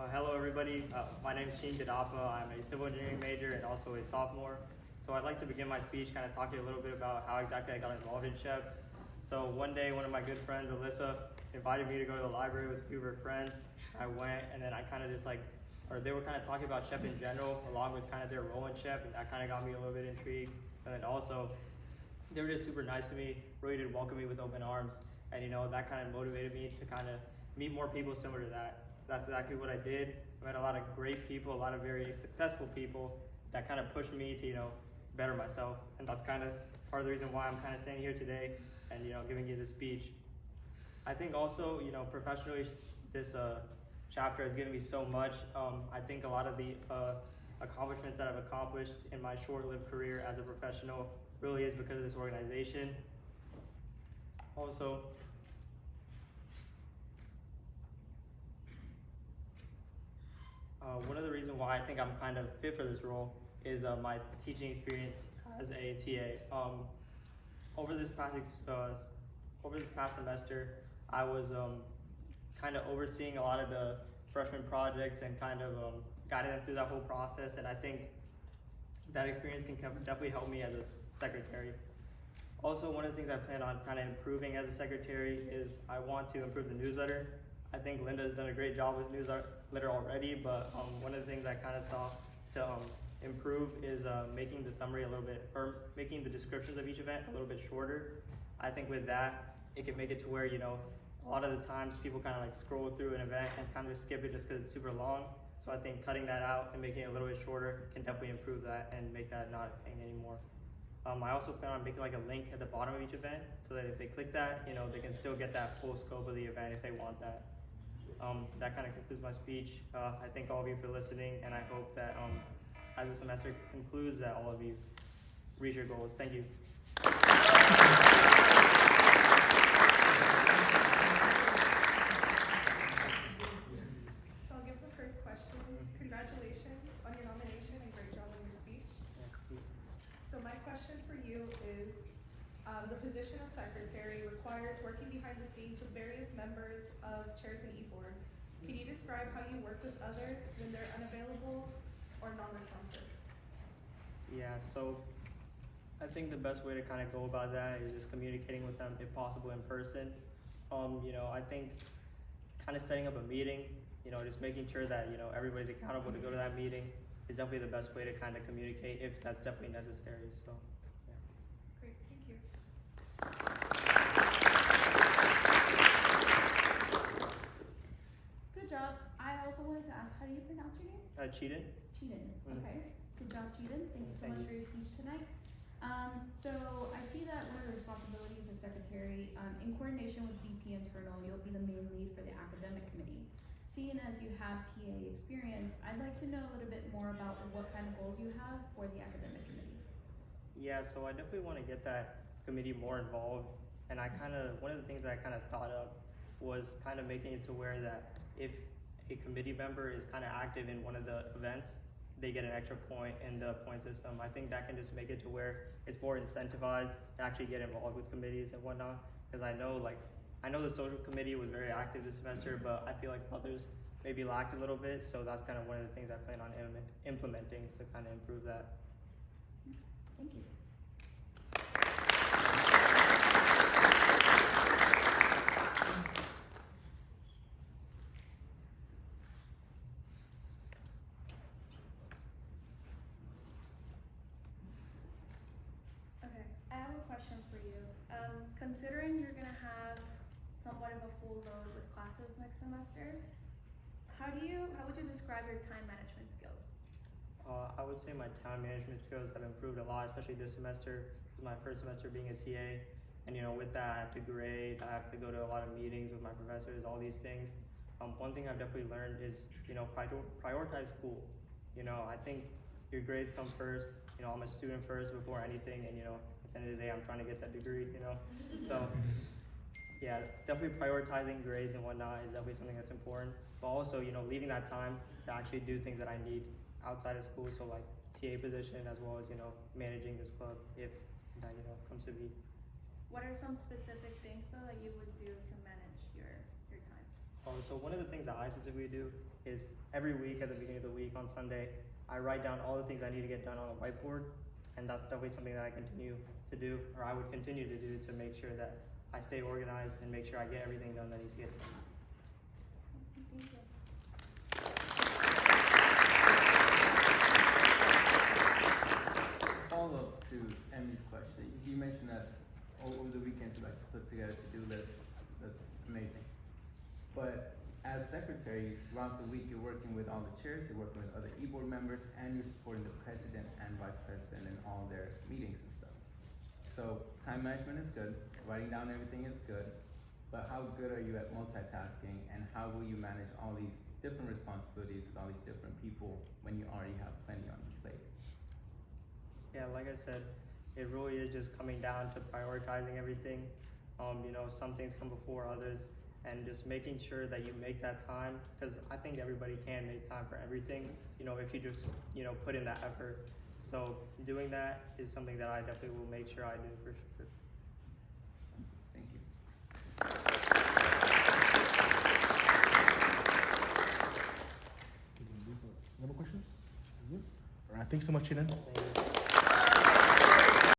Hello everybody, my name is Gadapa. I'm a civil engineering major and also a sophomore. So I'd like to begin my speech kind of talking a little bit about how exactly I got involved in SHPE. So one day one of my good friends, Alyssa, invited me to go to the library with a few of her friends. I went and then I kind of just they were kind of talking about SHPE in general along with kind of their role in SHPE, and that kind of got me a little bit intrigued. And then also, they were just super nice to me, really did welcome me with open arms. And that kind of motivated me to kind of meet more people similar to that. That's exactly what I did. I met a lot of great people, a lot of very successful people that kind of pushed me to, better myself. And that's kind of part of the reason why I'm kind of standing here today and, giving you this speech. I think also, professionally, this chapter has given me so much. I think a lot of the accomplishments that I've accomplished in my short-lived career as a professional really is because of this organization. Also, one of the reasons why I think I'm kind of fit for this role is my teaching experience as a TA. Over this past semester, I was kind of overseeing a lot of the freshman projects and kind of guiding them through that whole process. And I think that experience can definitely help me as a secretary. Also, one of the things I plan on kind of improving as a secretary is I want to improve the newsletter. I think Linda has done a great job with newsletter already, but one of the things I kind of saw to improve is making the summary a little bit, or making the descriptions of each event a little bit shorter. I think with that, it can make it to where, a lot of the times people kind of like scroll through an event and kind of skip it just because it's super long. So I think cutting that out and making it a little bit shorter can definitely improve that and make that not a thing anymore. I also plan on making like a link at the bottom of each event so that if they click that, they can still get that full scope of the event if they want that. That kind of concludes my speech. I thank all of you for listening, and I hope that as the semester concludes that all of you reach your goals. Thank you. So I'll give the first question. Congratulations on your nomination and great job on your speech. So my question for you is, the position of secretary requires working behind the scenes with various members of chairs and e-board. Can you describe how you work with others when they're unavailable or non-responsive? Yeah, so I think the best way to kind of go about that is just communicating with them if possible in person. I think kind of setting up a meeting, just making sure that, everybody's accountable to go to that meeting is definitely the best way to kind of communicate if that's definitely necessary. So, yeah. Great, thank you. Good job. I also wanted to ask, how do you pronounce your name? Chetan? Chetan. Mm-hmm. Okay. Good job, Chetan. Thank you so much for your speech tonight. So I see that one of the responsibilities as secretary, in coordination with VP Internal, you'll be the main lead for the academic committee. Seeing as you have TA experience, I'd like to know a little bit more about what kind of goals you have for the academic committee. Yeah, so I definitely want to get that committee more involved. And one of the things that I kind of thought of was kind of making it to where that if a committee member is kind of active in one of the events, they get an extra point in the point system. I think that can just make it to where it's more incentivized to actually get involved with committees and whatnot. Because I know the social committee was very active this semester, but I feel like others maybe lacked a little bit. So that's kind of one of the things I plan on implementing to kind of improve that. Thank you. Okay, I have a question for you. Considering you're gonna have somewhat of a full load with classes next semester, how would you describe your time management skills? I would say my time management skills have improved a lot, especially this semester. This is my first semester being a TA. And with that, I have to grade, I have to go to a lot of meetings with my professors, all these things. One thing I've definitely learned is, prioritize school. I think your grades come first. I'm a student first before anything, and at the end of the day, I'm trying to get that degree, So, yeah, definitely prioritizing grades and whatnot is definitely something that's important. But also, leaving that time to actually do things that I need outside of school, so like TA position as well as, managing this club if that, comes to be. What are some specific things though that you would do to manage your time? So one of the things that I specifically do is every week at the beginning of the week on Sunday, I write down all the things I need to get done on a whiteboard, and that's definitely something that I continue to do, or I would continue to do to make sure that I stay organized and make sure I get everything done that needs to get done. Thank you. Follow up to Emmy's question. You mentioned that over the weekend you like to put together to-do lists. That's amazing. But as secretary, throughout the week you're working with all the chairs, you're working with other e-board members, and you're supporting the president and vice president in all their meetings and stuff. So time management is good, writing down everything is good, but how good are you at multitasking, and how will you manage all these different responsibilities with all these different people when you already have plenty on your plate? Yeah, like I said, it really is just coming down to prioritizing everything. You know, some things come before others, and just making sure that you make that time, because I think everybody can make time for everything, you know, if you just, you know, put in that effort. So doing that is something that I definitely will make sure I do for sure. Thank you. Any more questions? All right, thanks so much, Chetan. Thank you.